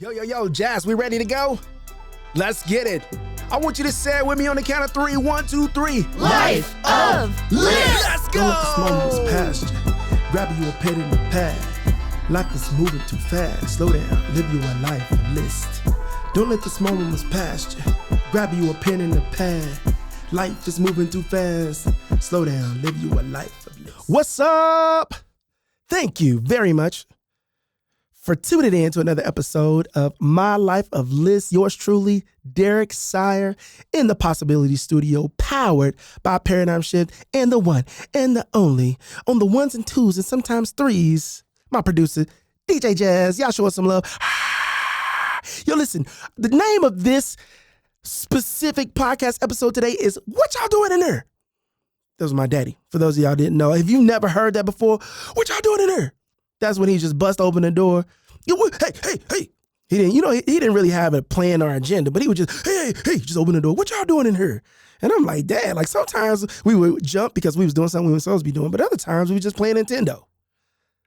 Yo, Jazz, we ready to go? Let's get it. I want you to say it with me on the count of 3. 1, 2, 3. Life of Liz. Let's go. Don't let this moment past you. Grab you a pen and a pad. Life is moving too fast. Slow down, live you a life of list. Don't let this moment was past you. Grab you a pen and a pad. Life is moving too fast. Slow down, live you a life of list. What's up? Thank you very much for tuning in to another episode of My Life of Liz. Yours truly, Derek Sire, in the Possibility Studio, powered by Paradigm Shift, and the one and the only, on the ones and twos and sometimes threes, my producer, DJ Jazz. Y'all show us some love. Yo, listen, the name of this specific podcast episode today is What Y'all Doing in There? That was my daddy. For those of y'all didn't know, if you've never heard that before, what y'all doing in there? That's when he just bust open the door. Hey. He didn't really have a plan or agenda, but he would just, hey, just open the door. What y'all doing in here? And I'm like, Dad, like sometimes we would jump because we was doing something we were supposed to be doing, but other times we were just playing Nintendo.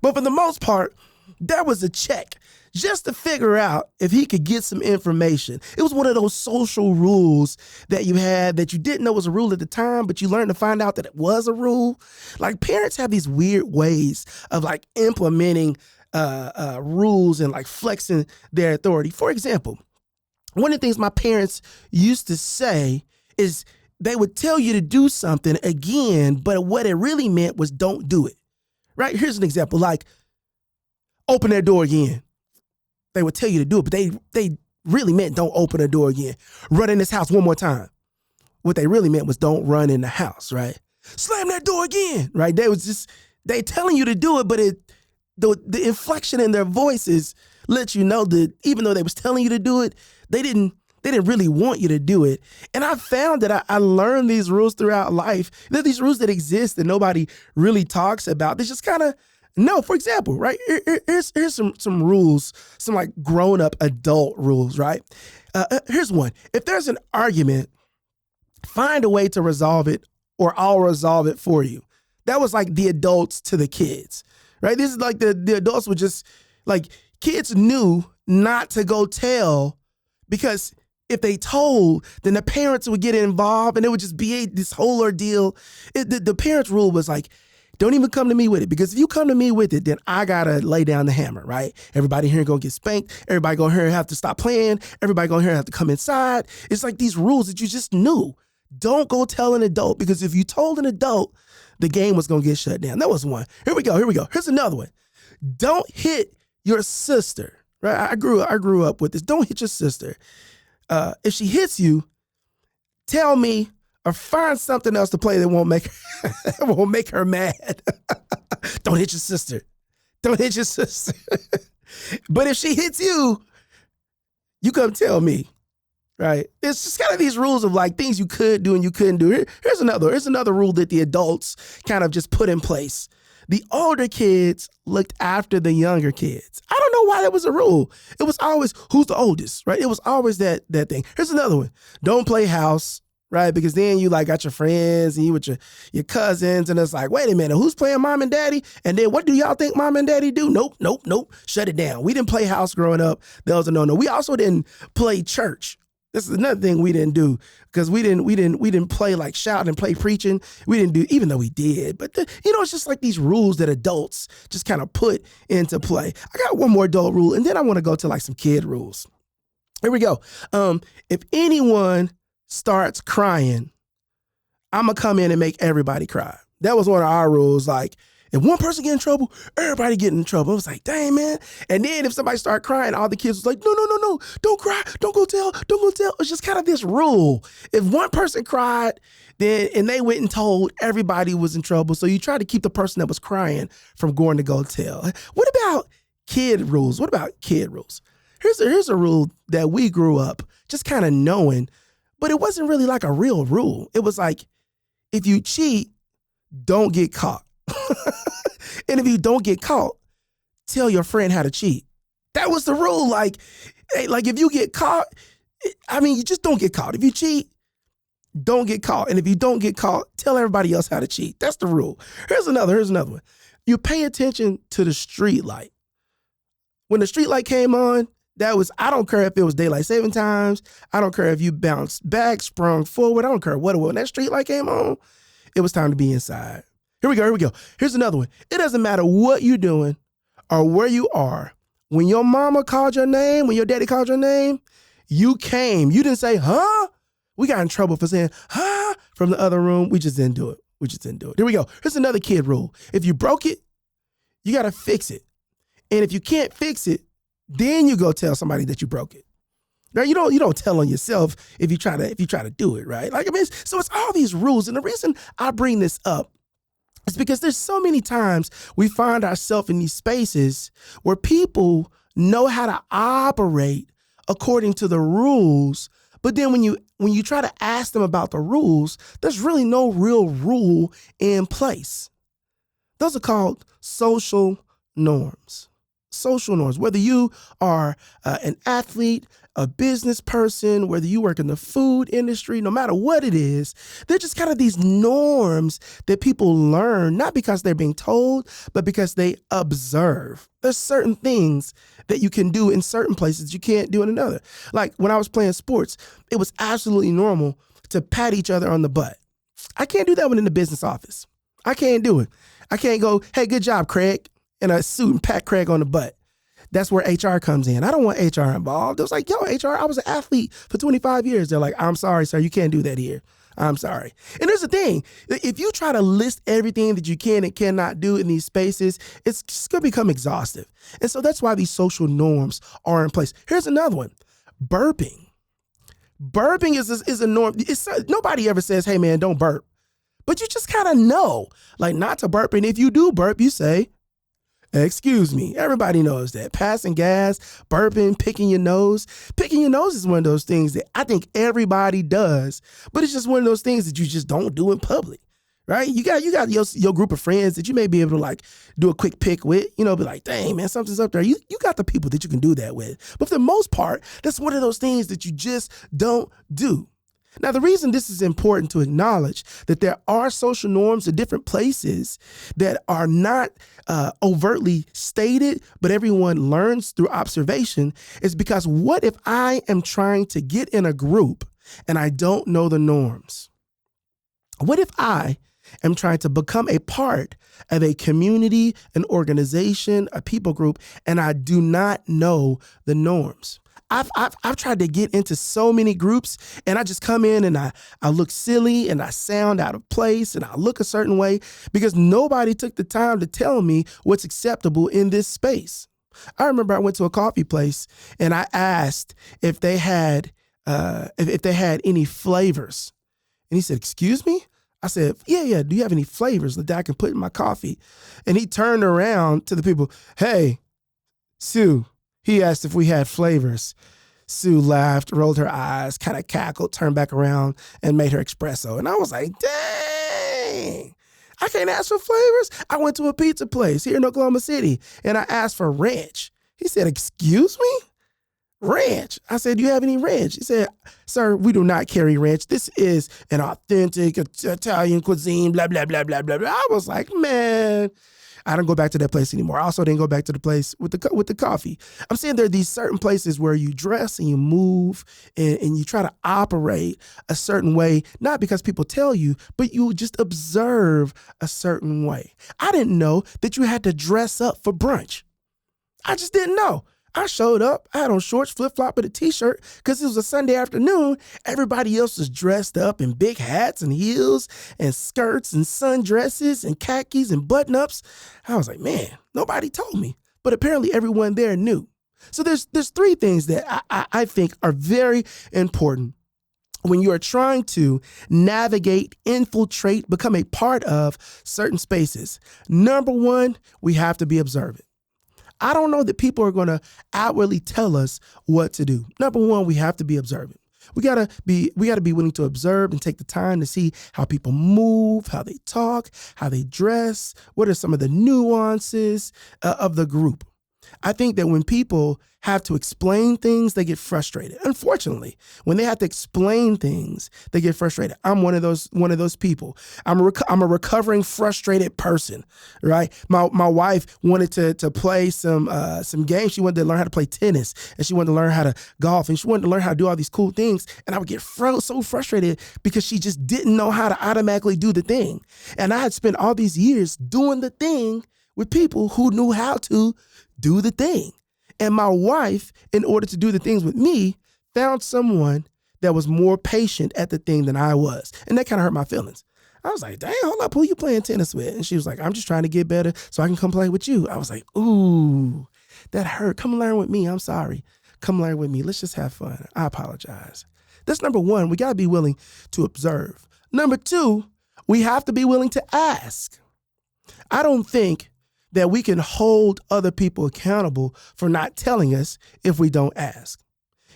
But for the most part, that was a check just to figure out if he could get some information. It was one of those social rules that you had that you didn't know was a rule at the time, but you learned to find out that it was a rule. Like parents have these weird ways of like implementing rules and like flexing their authority. For example, one of the things my parents used to say is they would tell you to do something again, but what it really meant was don't do it. Right? Here's an example, like open that door again. They would tell you to do it, but they really meant don't open the door again. Run in this house one more time. What they really meant was don't run in the house, right? Slam that door again, right? They telling you to do it, but the inflection in their voices let you know that even though they was telling you to do it, they didn't really want you to do it. And I found that I learned these rules throughout life. They're these rules that exist that nobody really talks about. They just kind of no, for example, right? Here's some rules, some like grown-up adult rules, right? Here's one. If there's an argument, find a way to resolve it or I'll resolve it for you. That was like the adults to the kids, right? This is like the adults would just, like kids knew not to go tell because if they told, then the parents would get involved and it would just be this whole ordeal. The parents' rule was like, don't even come to me with it, because if you come to me with it, then I gotta lay down the hammer, right? Everybody here gonna get spanked. Everybody gonna here have to stop playing. Everybody gonna here have to come inside. It's like these rules that you just knew. Don't go tell an adult, because if you told an adult, the game was gonna get shut down. That was one. Here we go. Here's another one. Don't hit your sister, right? I grew up with this. Don't hit your sister. If she hits you, tell me, or find something else to play that won't make her mad. Don't hit your sister. But if she hits you, you come tell me, right? It's just kind of these rules of like things you could do and you couldn't do. Here's another rule that the adults kind of just put in place. The older kids looked after the younger kids. I don't know why that was a rule. It was always who's the oldest, right? It was always that thing. Here's another one. Don't play house. Right, because then you like got your friends and you with your cousins, and it's like, wait a minute, who's playing mom and daddy? And then what do y'all think mom and daddy do? Nope. Shut it down. We didn't play house growing up. That was a no. We also didn't play church. This is another thing we didn't do, because we didn't play like shouting and play preaching. We didn't do, even though we did. But it's just like these rules that adults just kind of put into play. I got one more adult rule, and then I want to go to like some kid rules. Here we go. If anyone starts crying, I'm going to come in and make everybody cry. That was one of our rules. Like, if one person get in trouble, everybody get in trouble. It was like, dang, man. And then if somebody started crying, all the kids was like, no, don't cry. Don't go tell. It's just kind of this rule. If one person cried, then and they went and told, everybody was in trouble. So you try to keep the person that was crying from going to go tell. What about kid rules? Here's a rule that we grew up just kind of knowing, but it wasn't really like a real rule. It was like, if you cheat, don't get caught. And if you don't get caught, tell your friend how to cheat. That was the rule. Like if you get caught, you just don't get caught. If you cheat, don't get caught. And if you don't get caught, tell everybody else how to cheat. That's the rule. Here's another one. You pay attention to the street light. When the street light came on, I don't care if it was daylight saving times. I don't care if you bounced back, sprung forward. I don't care what it was. When that street light came on, it was time to be inside. Here we go. Here's another one. It doesn't matter what you're doing or where you are. When your mama called your name, when your daddy called your name, you came. You didn't say, huh? We got in trouble for saying, huh? From the other room. We just didn't do it. Here we go. Here's another kid rule. If you broke it, you got to fix it. And if you can't fix it, then you go tell somebody that you broke it. Now you don't tell on yourself if you try to do it, right? So it's all these rules. And the reason I bring this up is because there's so many times we find ourselves in these spaces where people know how to operate according to the rules, but then when you try to ask them about the rules, there's really no real rule in place. Those are called social norms. Social norms, whether you are an athlete, a business person, whether you work in the food industry, no matter what it is, they're just kind of these norms that people learn, not because they're being told, but because they observe. There's certain things that you can do in certain places you can't do in another. Like when I was playing sports, it was absolutely normal to pat each other on the butt. I can't do that when in the business office. I can't do it. I can't go, hey, good job, Craig, in a suit and pat Craig on the butt. That's where HR comes in. I don't want HR involved. It was like, yo, HR, I was an athlete for 25 years. They're like, I'm sorry, sir, you can't do that here. I'm sorry. And there's the thing, if you try to list everything that you can and cannot do in these spaces, it's just going to become exhaustive. And so that's why these social norms are in place. Here's another one, burping. Burping is a norm. Nobody ever says, hey, man, don't burp. But you just kind of know, like not to burp. And if you do burp, you say, excuse me. Everybody knows that. Passing gas, burping, picking your nose. Picking your nose is one of those things that I think everybody does, but it's just one of those things that you just don't do in public, right? You got your group of friends that you may be able to like do a quick pick with, be like, dang, man, something's up there. You got the people that you can do that with. But for the most part, that's one of those things that you just don't do. Now, the reason this is important to acknowledge that there are social norms in different places that are not overtly stated, but everyone learns through observation is because what if I am trying to get in a group and I don't know the norms? What if I am trying to become a part of a community, an organization, a people group, and I do not know the norms? I've tried to get into so many groups and I just come in and I look silly and I sound out of place and I look a certain way because nobody took the time to tell me what's acceptable in this space. I remember I went to a coffee place and I asked if they had any flavors. And he said, excuse me? I said, yeah. Do you have any flavors that I can put in my coffee? And he turned around to the people. Hey, Sue. He asked if we had flavors. Sue laughed, rolled her eyes, kind of cackled, turned back around, and made her espresso. And I was like, dang, I can't ask for flavors. I went to a pizza place here in Oklahoma City, and I asked for ranch. He said, excuse me? Ranch. I said, do you have any ranch? He said, sir, we do not carry ranch. This is an authentic Italian cuisine, blah, blah, blah, blah, blah, blah. I was like, man, I don't go back to that place anymore. I also didn't go back to the place with the coffee. I'm saying there are these certain places where you dress and you move and you try to operate a certain way, not because people tell you, but you just observe a certain way. I didn't know that you had to dress up for brunch. I just didn't know. I showed up, I had on shorts, flip-flop, and a t-shirt because it was a Sunday afternoon. Everybody else was dressed up in big hats and heels and skirts and sundresses and khakis and button-ups. I was like, man, nobody told me. But apparently everyone there knew. So there's three things that I think are very important when you are trying to navigate, infiltrate, become a part of certain spaces. Number one, we have to be observant. I don't know that people are going to outwardly tell us what to do. Number one, we have to be observant. We gotta be willing to observe and take the time to see how people move, how they talk, how they dress. What are some of the nuances of the group? I think that when people have to explain things, they get frustrated. Unfortunately, when they have to explain things, they get frustrated. I'm one of those people. I'm a recovering frustrated person, right? My wife wanted to play some games. She wanted to learn how to play tennis, and she wanted to learn how to golf, and she wanted to learn how to do all these cool things. And I would get so frustrated because she just didn't know how to automatically do the thing. And I had spent all these years doing the thing with people who knew how to do the thing. And my wife, in order to do the things with me, found someone that was more patient at the thing than I was. And that kind of hurt my feelings. I was like, dang, hold up, who you playing tennis with? And she was like, I'm just trying to get better so I can come play with you. I was like, ooh, that hurt. Come learn with me. I'm sorry. Come learn with me. Let's just have fun. I apologize. That's number one. We got to be willing to observe. Number two, we have to be willing to ask. I don't think that we can hold other people accountable for not telling us if we don't ask.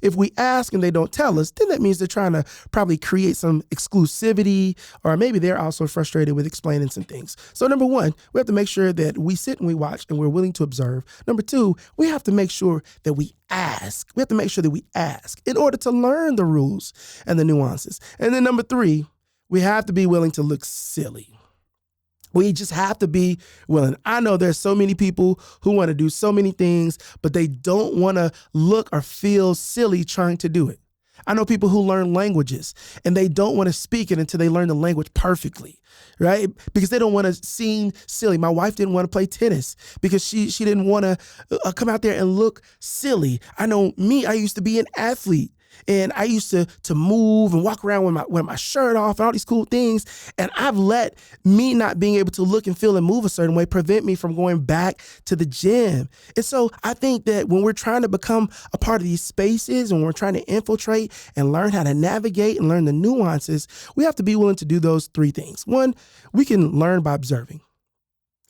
If we ask and they don't tell us, then that means they're trying to probably create some exclusivity, or maybe they're also frustrated with explaining some things. So number one, we have to make sure that we sit and we watch and we're willing to observe. Number two, we have to make sure that we ask. We have to make sure that we ask in order to learn the rules and the nuances. And then number three, we have to be willing to look silly. We just have to be willing. I know there's so many people who want to do so many things, but they don't want to look or feel silly trying to do it. I know people who learn languages and they don't want to speak it until they learn the language perfectly, right? Because they don't want to seem silly. My wife didn't want to play tennis because she didn't want to come out there and look silly. I know me, I used to be an athlete. And I used to move and walk around with my shirt off and all these cool things. And I've let me not being able to look and feel and move a certain way prevent me from going back to the gym. And so I think that when we're trying to become a part of these spaces and we're trying to infiltrate and learn how to navigate and learn the nuances, we have to be willing to do those three things. One, we can learn by observing.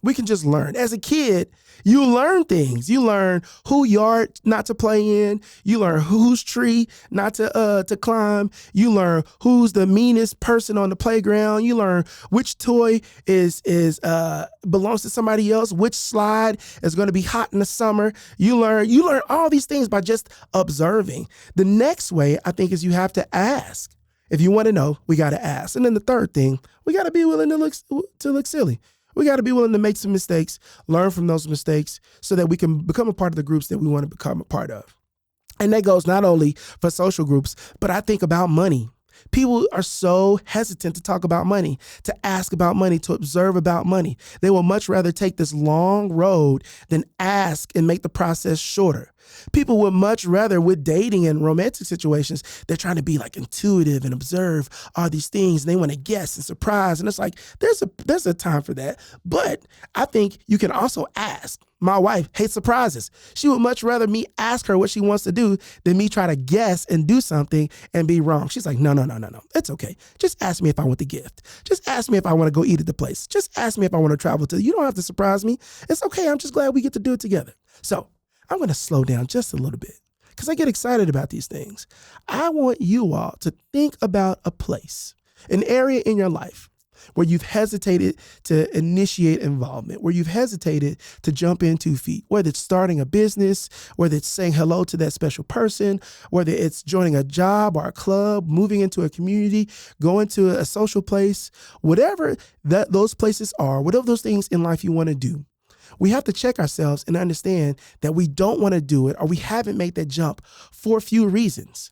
We can just learn. As a kid, you learn things. You learn who yard not to play in. You learn whose tree not to climb. You learn who's the meanest person on the playground. You learn which toy is belongs to somebody else. Which slide is going to be hot in the summer. You learn all these things by just observing. The next way, I think, is you have to ask. If you want to know, we got to ask. And then the third thing, we got to be willing to look silly. We got to be willing to make some mistakes, learn from those mistakes so that we can become a part of the groups that we want to become a part of. And that goes not only for social groups, but I think about money. People are so hesitant to talk about money, to ask about money, to observe about money. They will much rather take this long road than ask and make the process shorter. People would much rather, with dating and romantic situations, they're trying to be like intuitive and observe all these things. And they want to guess and surprise. And it's like, there's a time for that. But I think you can also ask. My wife hates surprises. She would much rather me ask her what she wants to do than me try to guess and do something and be wrong. She's like, no. It's okay. Just ask me if I want the gift. Just ask me if I want to go eat at the place. Just ask me if I want to travel to. You don't have to surprise me. It's okay. I'm just glad we get to do it together. So I'm going to slow down just a little bit because I get excited about these things. I want you all to think about a place, an area in your life where you've hesitated to initiate involvement, where you've hesitated to jump in 2 feet, whether it's starting a business, whether it's saying hello to that special person, whether it's joining a job or a club, moving into a community, going to a social place, whatever those places are, whatever those things in life you want to do. We have to check ourselves and understand that we don't want to do it or we haven't made that jump for a few reasons.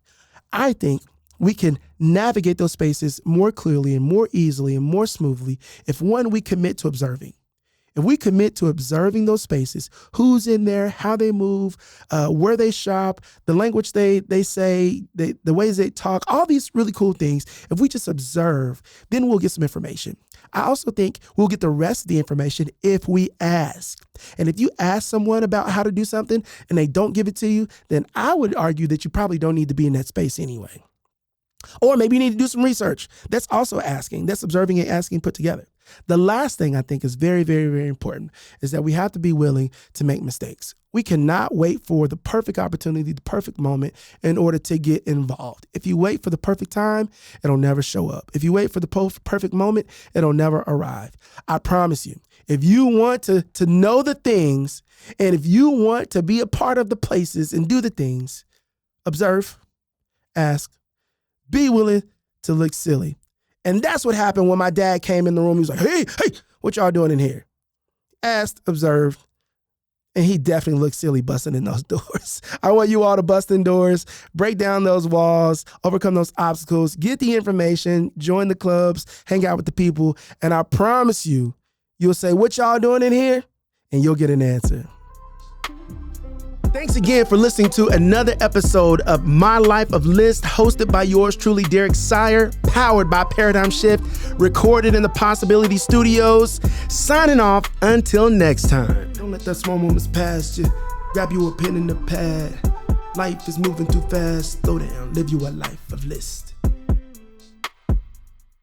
I think we can navigate those spaces more clearly and more easily and more smoothly if, one, we commit to observing. If we commit to observing those spaces, who's in there, how they move, where they shop, the language they say, the ways they talk, all these really cool things, if we just observe, then we'll get some information. I also think we'll get the rest of the information if we ask. And if you ask someone about how to do something and they don't give it to you, then I would argue that you probably don't need to be in that space anyway. Or maybe you need to do some research. That's also asking. That's observing and asking put together. The last thing I think is very, very, very important is that we have to be willing to make mistakes. We cannot wait for the perfect opportunity, the perfect moment in order to get involved. If you wait for the perfect time, it'll never show up. If you wait for the perfect moment, it'll never arrive. I promise you, if you want to know the things And if you want to be a part of the places and do the things, observe, ask, be willing to look silly. And that's what happened when my dad came in the room. He was like, hey, what y'all doing in here? Asked, observed, and he definitely looked silly busting in those doors. I want you all to bust in doors, break down those walls, overcome those obstacles, get the information, join the clubs, hang out with the people, and I promise you, you'll say, what y'all doing in here? And you'll get an answer. Thanks again for listening to another episode of My Life of List, hosted by yours truly, Derek Sire, powered by Paradigm Shift, recorded in the Possibility Studios. Signing off until next time. Don't let that small moments pass you. Grab you a pen and a pad. Life is moving too fast. Slow down, live you a life of list.